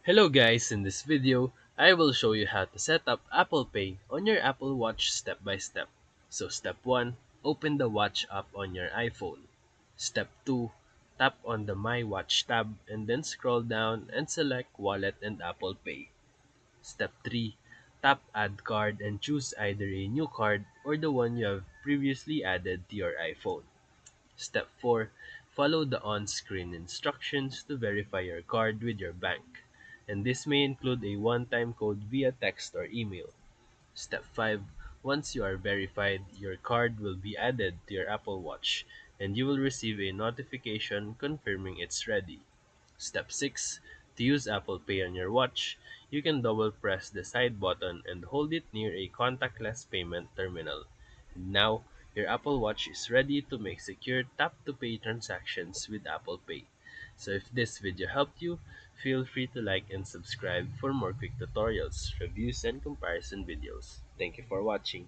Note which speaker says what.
Speaker 1: Hello guys, in this video, I will show you how to set up Apple Pay on your Apple Watch step by step. So step 1, open the watch app on your iPhone. Step 2, tap on the My Watch tab and then scroll down and select Wallet and Apple Pay. Step 3, tap Add Card and choose either a new card or the one you have previously added to your iPhone. Step 4. Follow the on-screen instructions to verify your card with your bank, and this may include a one-time code via text or email. Step 5. Once you are verified, your card will be added to your Apple Watch, and you will receive a notification confirming it's ready. Step 6. To use Apple Pay on your watch, you can double press the side button and hold it near a contactless payment terminal. And now, your Apple Watch is ready to make secure tap to pay transactions with Apple Pay. So if this video helped you, feel free to like and subscribe for more quick tutorials, reviews, and comparison videos. Thank you for watching.